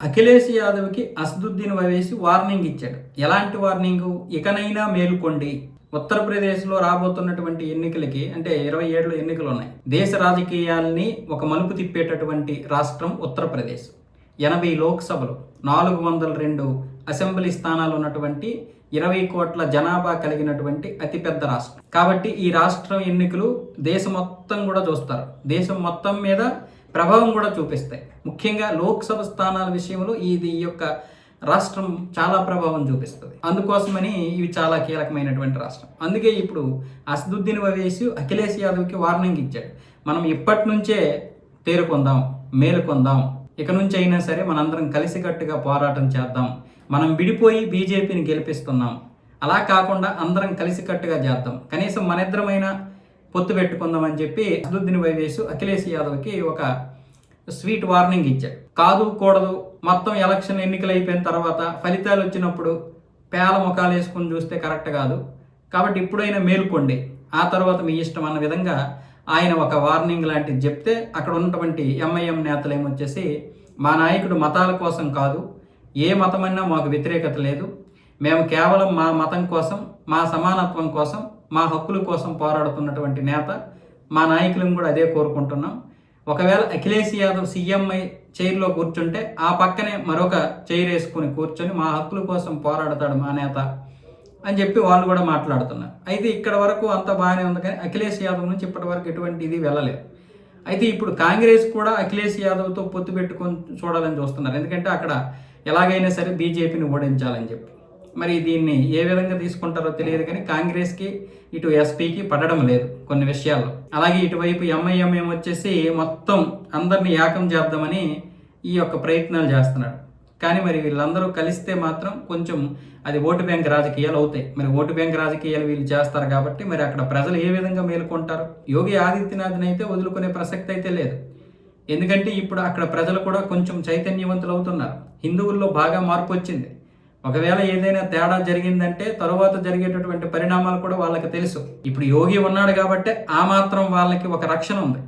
Akhilesh యాదవ్కి Asaduddin Owaisi warning ఇచ్చాడు. ఎలాంటి warning? ఇకనైనా మేలుకోండి. ఉత్తరప్రదేశ్లో రాబోతున్నటువంటి ఎన్నికలకి, అంటే 27లో ఎన్నికలు ఉన్నాయి. దేశ రాజకీయాల్ని ఒక మలుపు తిప్పేటటువంటి రాష్ట్రం ఉత్తరప్రదేశ్. 80 లోక్సభలు, 402 అసెంబ్లీ స్థానాలు ఉన్నటువంటి 20 కోట్ల జనాభా కలిగినటువంటి అతిపెద్ద రాష్ట్రం. కాబట్టి ఈ రాష్ట్రం ఎన్నికలు దేశం మొత్తం కూడా చూస్తారు. దేశం మొత్తం మీద ప్రభావం కూడా చూపిస్తాయి. ముఖ్యంగా లోక్సభ స్థానాల విషయంలో ఈ యొక్క రాష్ట్రం చాలా ప్రభావం చూపిస్తుంది. అందుకోసమని ఇవి చాలా కీలకమైనటువంటి రాష్ట్రం. అందుకే ఇప్పుడు అసదుద్దీన్ ఓవైసీ అఖిలేష్ యాదవ్కి వార్నింగ్ ఇచ్చాడు. మనం ఇప్పటి నుంచే తేరుకొందాం, మేలుకొందాం. ఇక నుంచి అయినా సరే మనందరం కలిసికట్టుగా పోరాటం చేద్దాం. మనం విడిపోయి బీజేపీని గెలిపిస్తున్నాం. అలా కాకుండా అందరం కలిసికట్టుగా చేద్దాం. కనీసం మన ఇద్దరమైనా పొత్తు పెట్టుకుందాం అని చెప్పి అసదుద్దీన్ ఓవైసీ అఖిలేష్ యాదవ్కి ఒక స్వీట్ వార్నింగ్ ఇచ్చాడు. కాదు కూడదు, మొత్తం ఎలక్షన్ ఎన్నికలు అయిపోయిన తర్వాత ఫలితాలు వచ్చినప్పుడు పేల ముఖాలు వేసుకుని చూస్తే కరెక్ట్ కాదు. కాబట్టి ఇప్పుడైనా మేల్కోండి, ఆ తర్వాత మీ ఇష్టం అన్న విధంగా ఆయన ఒక వార్నింగ్ లాంటిది చెప్తే, అక్కడ ఉన్నటువంటి ఎంఐఎం నేతలు ఏమొచ్చేసి, మా నాయకుడు మతాల కోసం కాదు, ఏ మతమైనా మాకు వ్యతిరేకత లేదు, మేము కేవలం మా మతం కోసం, మా సమానత్వం కోసం, మా హక్కుల కోసం పోరాడుతున్నటువంటి నేత, మా నాయకులను కూడా అదే కోరుకుంటున్నాం. ఒకవేళ అఖిలేష్ యాదవ్ సీఎంఐ చైర్లో కూర్చుంటే ఆ పక్కనే మరొక చైర్ వేసుకుని కూర్చొని మా హక్కుల కోసం పోరాడతాడు మా నేత అని చెప్పి వాళ్ళు కూడా మాట్లాడుతున్నారు. అయితే ఇక్కడ వరకు అంత బాగానే ఉంది, కానీ అఖిలేష్ యాదవ్ నుంచి ఇప్పటి వరకు ఎటువంటి ఇది వెళ్ళలేదు. అయితే ఇప్పుడు కాంగ్రెస్ కూడా అఖిలేష్ యాదవ్తో పొత్తు పెట్టుకొని చూడాలని చూస్తున్నారు. ఎందుకంటే అక్కడ ఎలాగైనా సరే బీజేపీని ఓడించాలని చెప్పి. మరి దీన్ని ఏ విధంగా తీసుకుంటారో తెలియదు, కానీ కాంగ్రెస్కి ఇటు ఎస్పీకి పడడం లేదు కొన్ని విషయాల్లో. అలాగే ఇటువైపు ఎంఐఎం వచ్చేసి మొత్తం అందరినీ ఏకం చేద్దామని ఈ యొక్క ప్రయత్నాలు చేస్తున్నాడు. కానీ మరి వీళ్ళందరూ కలిస్తే మాత్రం కొంచెం అది ఓటు బ్యాంక్ రాజకీయాలు అవుతాయి. మరి ఓటు బ్యాంక్ రాజకీయాలు వీళ్ళు చేస్తారు కాబట్టి మరి అక్కడ ప్రజలు ఏ విధంగా మేలుకుంటారు? యోగి ఆదిత్యనాథ్ని అయితే వదులుకునే ప్రసక్తి అయితే లేదు. ఎందుకంటే ఇప్పుడు అక్కడ ప్రజలు కూడా కొంచెం చైతన్యవంతులు అవుతున్నారు. హిందువుల్లో బాగా మార్పు వచ్చింది. ఒకవేళ ఏదైనా తేడా జరిగిందంటే తరువాత జరిగేటటువంటి పరిణామాలు కూడా వాళ్ళకి తెలుసు. ఇప్పుడు యోగి ఉన్నాడు కాబట్టి ఆ మాత్రం వాళ్ళకి ఒక రక్షణ ఉంది.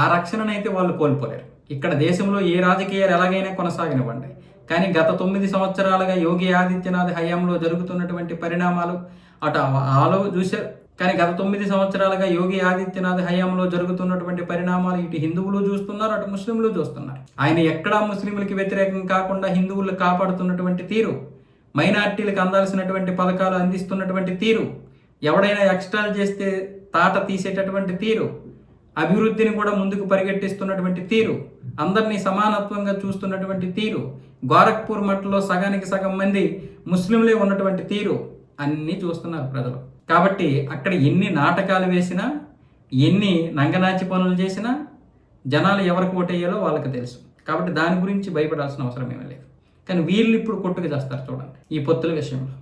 ఆ రక్షణనైతే వాళ్ళు కోల్పోలేరు. ఇక్కడ దేశంలో ఏ రాజకీయాలు ఎలాగైనా కొనసాగనివ్వండి, కానీ గత 9 సంవత్సరాలుగా యోగి ఆదిత్యనాథ్ హయాంలో జరుగుతున్నటువంటి పరిణామాలు అటు ఆలో చూశారు. కానీ గత 9 సంవత్సరాలుగా యోగి ఆదిత్యనాథ్ హయాంలో జరుగుతున్నటువంటి పరిణామాలు ఇటు హిందువులు చూస్తున్నారు, అటు ముస్లింలు చూస్తున్నారు. ఆయన ఎక్కడా ముస్లింలకి వ్యతిరేకం కాకుండా హిందువులు కాపాడుతున్నటువంటి తీరు, మైనార్టీలకు అందాల్సినటువంటి పథకాలు అందిస్తున్నటువంటి తీరు, ఎవడైనా ఎక్స్ట్రాలు చేస్తే తాట తీసేటటువంటి తీరు, అభివృద్ధిని కూడా ముందుకు పరిగెట్టిస్తున్నటువంటి తీరు, అందరినీ సమానత్వంగా చూస్తున్నటువంటి తీరు, గోరఖ్పూర్ మఠంలో సగానికి సగం మంది ముస్లింలే ఉన్నటువంటి తీరు అన్నీ చూస్తున్నారు ప్రజలు. కాబట్టి అక్కడ ఎన్ని నాటకాలు వేసినా, ఎన్ని నంగనాచి పనులు చేసినా జనాలు ఎవరికి ఓటేయాలో వాళ్ళకి తెలుసు. కాబట్టి దాని గురించి భయపడాల్సిన అవసరం ఏమీ లేదు. కానీ వీళ్ళు ఇప్పుడు కొట్టుకు చేస్తారు చూడండి ఈ పొత్తుల విషయంలో.